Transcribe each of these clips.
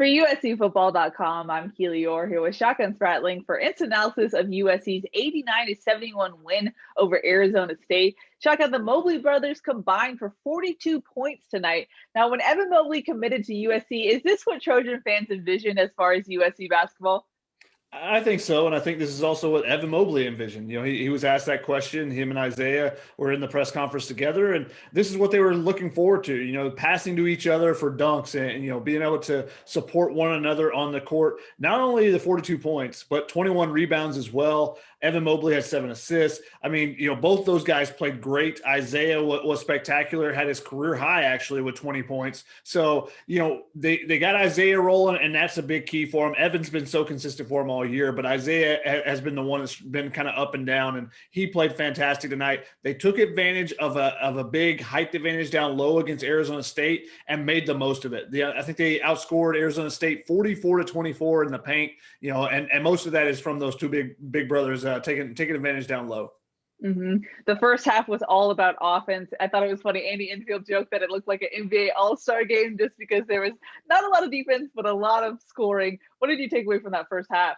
For USCFootball.com, I'm Keely Eure here with Shotgun Spratling for instant analysis of USC's 89-71 win over Arizona State. Shotgun, the Mobley brothers combined for 42 points tonight. Now, when Evan Mobley committed to USC, is this what Trojan fans envision as far as USC basketball? I think so, and I think this is also what Evan Mobley envisioned. He was asked that question. Him and Isaiah were in the press conference together, and this is what they were looking forward to. Passing to each other for dunks and being able to support one another on the court. Not only the 42 points, but 21 rebounds as well. Evan Mobley had 7 assists. I mean, both those guys played great. Isaiah was spectacular, had his career high actually with 20 points. So, they got Isaiah rolling, and that's a big key for him. Evan's been so consistent for him all year, but Isaiah has been the one that's been kind of up and down, and he played fantastic tonight. They took advantage of a big height advantage down low against Arizona State and made the most of it. I think they outscored Arizona State 44-24 in the paint, and most of that is from those two big brothers taking advantage down low. Mm-hmm. The first half was all about offense. I thought it was funny. Andy Enfield joked that it looked like an NBA All-Star game just because there was not a lot of defense, but a lot of scoring. What did you take away from that first half?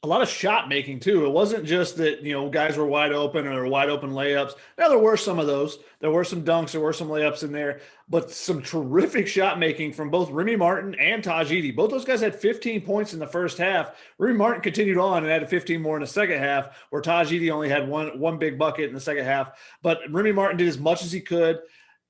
A lot of shot making too. It wasn't just that, guys were wide open or wide open layups. Now there were some of those. There were some dunks, there were some layups in there, but some terrific shot making from both Remy Martin and Taj Edey. Both those guys had 15 points in the first half. Remy Martin continued on and added 15 more in the second half, where Taj Edey only had one big bucket in the second half. But Remy Martin did as much as he could.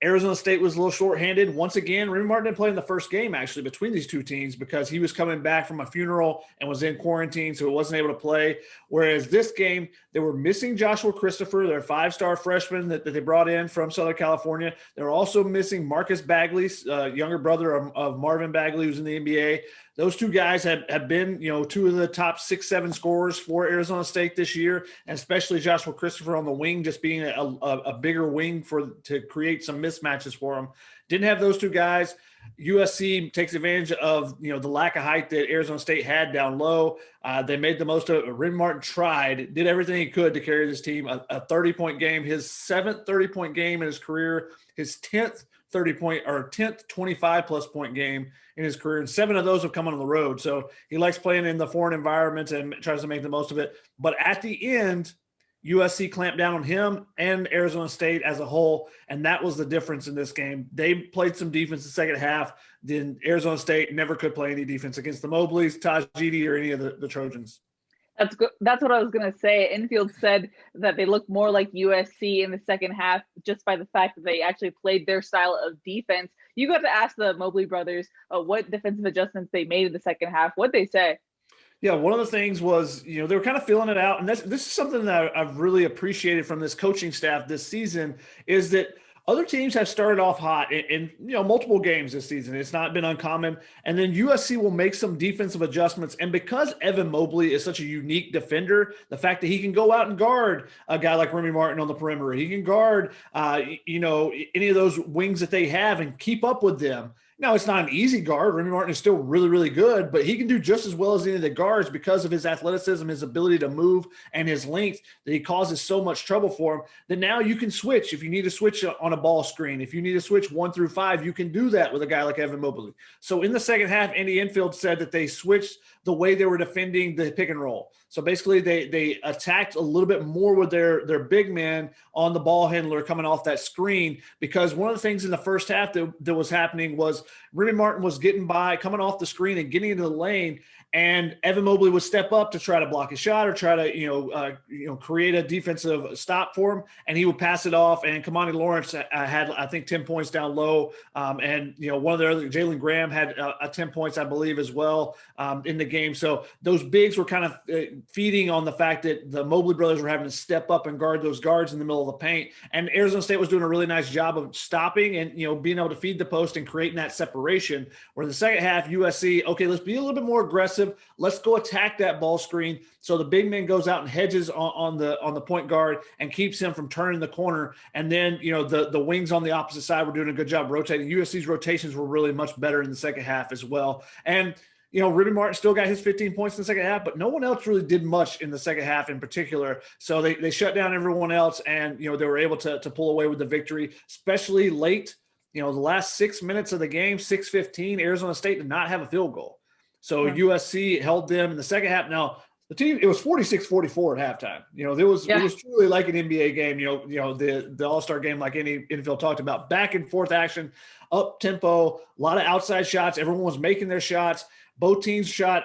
Arizona State was a little shorthanded. Once again, Remy Martin didn't play in the first game, actually, between these two teams because he was coming back from a funeral and was in quarantine, so he wasn't able to play. Whereas this game, they were missing Joshua Christopher, their 5-star freshman that they brought in from Southern California. They were also missing Marcus Bagley, younger brother of Marvin Bagley, who's in the NBA. Those two guys have been, two of the top 6-7 scorers for Arizona State this year, and especially Joshua Christopher on the wing, just being a bigger wing to create some mismatches for him. Didn't have those two guys. USC takes advantage of, the lack of height that Arizona State had down low. They made the most of it. Remy Martin did everything he could to carry this team. A 30-point game, his 7th 30-point game in his career, his 10th 30-point or 10th 25-plus point game in his career, and 7 of those have come on the road. So he likes playing in the foreign environment and tries to make the most of it. But at the end, USC clamped down on him and Arizona State as a whole, and that was the difference in this game. They played some defense in the second half. Then Arizona State never could play any defense against the Mobleys, Taj Edey, or any of the Trojans. That's good. That's what I was going to say. Enfield said that they looked more like USC in the second half just by the fact that they actually played their style of defense. You got to ask the Mobley brothers what defensive adjustments they made in the second half. What'd they say? Yeah, one of the things was, they were kind of feeling it out. And this is something that I've really appreciated from this coaching staff this season is that other teams have started off hot in multiple games this season. It's not been uncommon. And then USC will make some defensive adjustments. And because Evan Mobley is such a unique defender, the fact that he can go out and guard a guy like Remy Martin on the perimeter, he can guard, any of those wings that they have and keep up with them. Now, it's not an easy guard. Remy Martin is still really, really good, but he can do just as well as any of the guards because of his athleticism, his ability to move, and his length that he causes so much trouble for him. That now you can switch. If you need to switch on a ball screen, if you need to switch 1 through 5, you can do that with a guy like Evan Mobley. So in the second half, Andy Enfield said that they switched the way they were defending the pick and roll. So basically they attacked a little bit more with their big man on the ball handler coming off that screen, because one of the things in the first half that was happening was Remy Martin was getting by, coming off the screen and getting into the lane, and Evan Mobley would step up to try to block a shot or try to create a defensive stop for him, and he would pass it off. And Kamani Lawrence had, I think, 10 points down low, and one of their other, Jalen Graham had 10 points, I believe, as well in the game. So those bigs were kind of feeding on the fact that the Mobley brothers were having to step up and guard those guards in the middle of the paint, and Arizona State was doing a really nice job of stopping and being able to feed the post and creating that separation. Where in the second half, USC, okay, let's be a little bit more aggressive. Let's go attack that ball screen. So the big man goes out and hedges on the point guard and keeps him from turning the corner. And then, the wings on the opposite side were doing a good job rotating. USC's rotations were really much better in the second half as well. And, Remy Martin still got his 15 points in the second half, but no one else really did much in the second half in particular. So they shut down everyone else, and, they were able to pull away with the victory, especially late. The last 6 minutes of the game, 6:15, Arizona State did not have a field goal. So USC held them in the second half. Now, the team, it was 46-44 at halftime. It was truly like an NBA game, the All-Star game, like any NFL talked about, back and forth action, up tempo, a lot of outside shots. Everyone was making their shots. Both teams shot,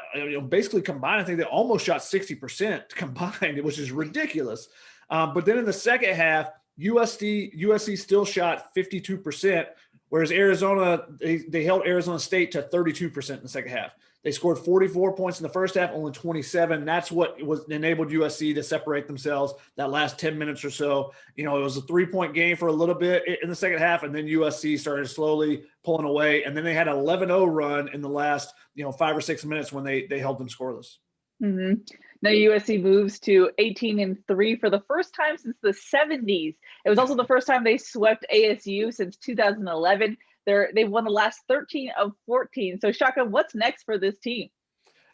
basically combined. I think they almost shot 60% combined, which is ridiculous. But then in the second half, USC still shot 52%, whereas Arizona, they held Arizona State to 32% in the second half. They scored 44 points in the first half, only 27. That's what enabled USC to separate themselves that last 10 minutes or so. It was a 3-point game for a little bit in the second half, and then USC started slowly pulling away. And then they had an 11-0 run in the last, 5 or 6 minutes when they held them scoreless. Mm-hmm. Now USC moves to 18-3 for the first time since the 70s. It was also the first time they swept ASU since 2011. They've won the last 13 of 14. So Shaka, what's next for this team?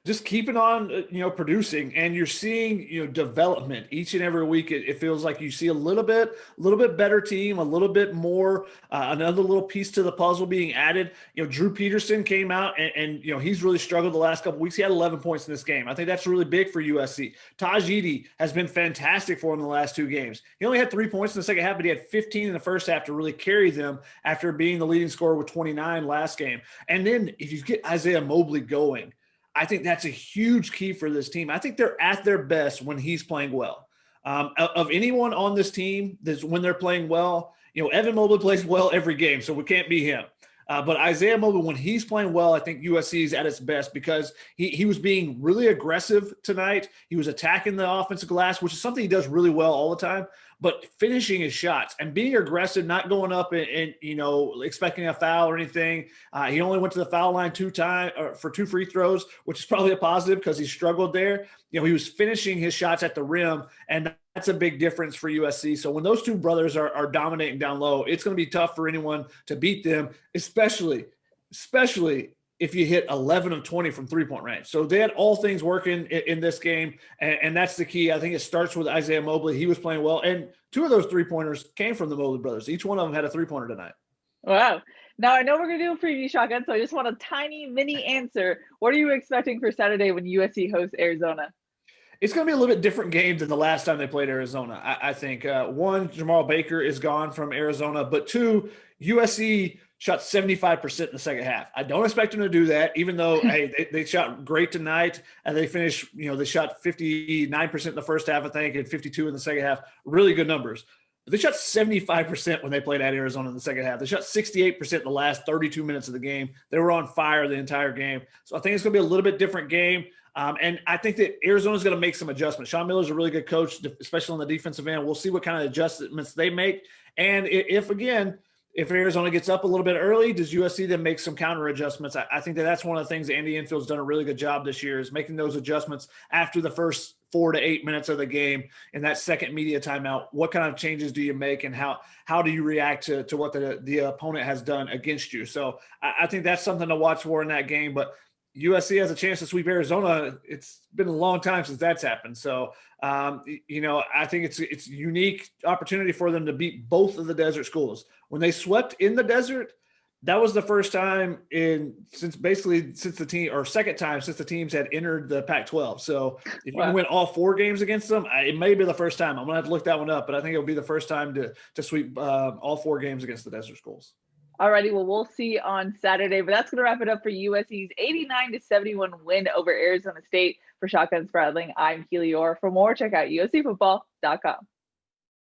Just keeping on, producing, and you're seeing, development each and every week. It feels like you see a little bit better team, a little bit more, another little piece to the puzzle being added. Drew Peterson came out and he's really struggled the last couple of weeks. He had 11 points in this game. I think that's really big for USC. Taj Edey has been fantastic for him in the last 2 games. He only had 3 points in the second half, but he had 15 in the first half to really carry them after being the leading scorer with 29 last game. And then if you get Isaiah Mobley going, I think that's a huge key for this team. I think they're at their best when he's playing well. Of anyone on this team, when they're playing well, Evan Mobley plays well every game, so we can't beat him. But Isaiah Mobley, when he's playing well, I think USC is at its best because he was being really aggressive tonight. He was attacking the offensive glass, which is something he does really well all the time, but finishing his shots and being aggressive, not going up and expecting a foul or anything. He only went to the foul line 2 times for 2 free throws, which is probably a positive because he struggled there. He was finishing his shots at the rim, and that's a big difference for USC. So when those 2 brothers are dominating down low, it's going to be tough for anyone to beat them, especially if you hit 11 of 20 from 3-point range. So they had all things working in this game, and that's the key. I think it starts with Isaiah Mobley. He was playing well, and 2 of those 3-pointers came from the Mobley brothers. Each one of them had a 3-pointer tonight. Wow. Now, I know we're going to do a preview, Shotgun, so I just want a tiny mini answer. What are you expecting for Saturday when USC hosts Arizona? It's going to be a little bit different game than the last time they played Arizona. I think, 1, Jamal Baker is gone from Arizona, but 2, USC shot 75% in the second half. I don't expect them to do that, even though, hey, they shot great tonight, and they finished, they shot 59% in the first half, I think, and 52 in the second half. Really good numbers. But they shot 75% when they played at Arizona in the second half. They shot 68% in the last 32 minutes of the game. They were on fire the entire game. So I think it's going to be a little bit different game. And I think that Arizona's going to make some adjustments. Sean Miller's a really good coach, especially on the defensive end. We'll see what kind of adjustments they make. And if Arizona gets up a little bit early, does USC then make some counter adjustments? I think that's one of the things that Andy Enfield's done a really good job this year, is making those adjustments after the first 4 to 8 minutes of the game in that second media timeout. What kind of changes do you make, and how do you react to what the opponent has done against you? So I think that's something to watch for in that game. But USC has a chance to sweep Arizona. It's been a long time since that's happened. So, I think it's a unique opportunity for them to beat both of the desert schools. When they swept in the desert, that was the first time since the team, or second time since the teams had entered the Pac-12. So if you win all 4 games against them, it may be the first time. I'm going to have to look that one up, but I think it'll be the first time to sweep all 4 games against the desert schools. Alrighty, well, we'll see on Saturday, but that's going to wrap it up for USC's 89-71 win over Arizona State. For Shotgun Spratling, I'm Keely Eure. For more, check out uscfootball.com.